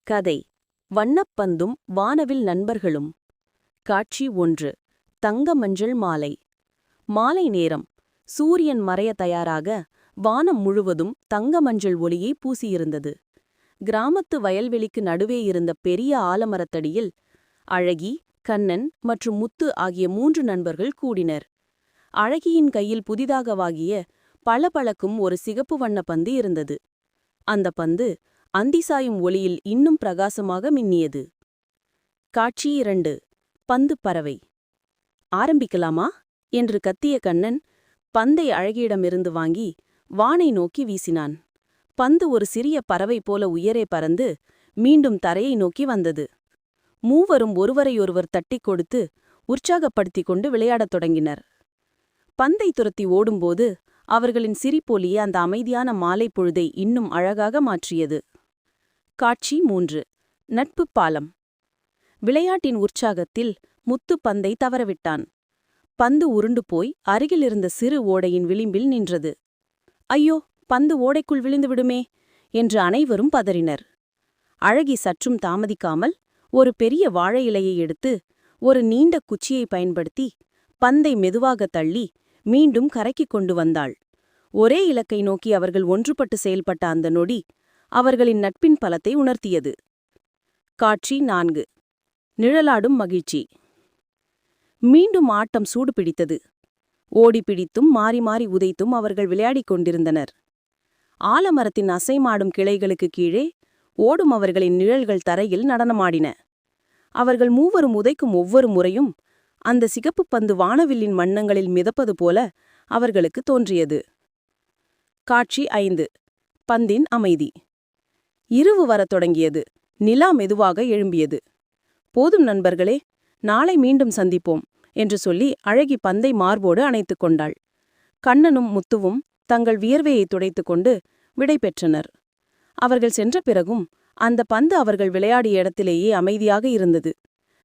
கதை வண்ணப்பந்தும் வானவில் நண்பர்களும். காட்சி 1. தங்க மஞ்சள் மாலை. மாலை நேரம். சூரியன் மறைய தயாராக வானம் முழுவதும் தங்க மஞ்சள் ஒளியை பூசியிருந்தது. கிராமத்து வயல்வெளிக்கு நடுவே இருந்த பெரிய ஆலமரத்தடியில் அழகி, கண்ணன் மற்றும் முத்து ஆகிய 3 நண்பர்கள் கூடினர். அழகியின் கையில் புதிதாக வாகிய பளபளக்கும் ஒரு சிகப்பு வண்ண பந்து இருந்தது. அந்த பந்து அந்திசாயும் ஒளியில் இன்னும் பிரகாசமாக மின்னியது. காட்சி 2. பந்து பறவை. ஆரம்பிக்கலாமா என்று கத்திய கண்ணன் பந்தை அழகியிடமிருந்து வாங்கி வானை நோக்கி வீசினான். பந்து ஒரு சிறிய பறவை போல உயரே பறந்து மீண்டும் தரையை நோக்கி வந்தது. மூவரும் ஒருவரையொருவர் தட்டிக் கொடுத்து உற்சாகப்படுத்திக் கொண்டு விளையாடத் தொடங்கினர். பந்தை துரத்தி ஓடும்போது அவர்களின் சிரிப்பொலியே அந்த அமைதியான மாலை பொழுதை இன்னும் அழகாக மாற்றியது. காட்சி 3. நட்பு பாலம். விளையாட்டின் உற்சாகத்தில் முத்து பந்தை தவறவிட்டான். பந்து உருண்டு போய் அருகிலிருந்த சிறு ஓடையின் விளிம்பில் நின்றது. ஐயோ, பந்து ஓடைக்குள் விழுந்து விடுமே என்று அனைவரும் பதறினர். அழகி சற்றும் தாமதிக்காமல் ஒரு பெரிய வாழை இலையை எடுத்து ஒரு நீண்ட குச்சியை பயன்படுத்தி பந்தை மெதுவாக தள்ளி மீண்டும் கரைக்கிக் கொண்டு வந்தாள். ஒரே இலக்கை நோக்கி அவர்கள் ஒன்றுபட்டு செயல்பட்ட அந்த நொடி அவர்களின் நட்பின் பலத்தை உணர்த்தியது. காட்சி 4. நிழலாடும் மகிழ்ச்சி. மீண்டும் ஆட்டம் சூடு பிடித்தது. ஓடி பிடித்தும் மாறி மாறி உதைத்தும் அவர்கள் விளையாடிக் கொண்டிருந்தனர். ஆலமரத்தின் அசைமாடும் கிளைகளுக்கு கீழே ஓடும் அவர்களின் நிழல்கள் தரையில் நடனமாடின. அவர்கள் மூவரும் உதைக்கும் ஒவ்வொரு முறையும் அந்த சிகப்பு பந்து வானவில்லின் வண்ணங்களில் மிதப்பது போல அவர்களுக்கு தோன்றியது. காட்சி 5. பந்தின் அமைதி. இரவு வரத் தொடங்கியது. நிலா மெதுவாக எழும்பியது. போதும் நண்பர்களே, நாளை மீண்டும் சந்திப்போம் என்று சொல்லி அழகி பந்தை மார்போடு அணைத்துக் கொண்டாள். கண்ணனும் முத்துவும் தங்கள் வியர்வையை துடைத்துக் கொண்டு விடை பெற்றனர். அவர்கள் சென்ற பிறகும் அந்த பந்து அவர்கள் விளையாடிய இடத்திலேயே அமைதியாக இருந்தது.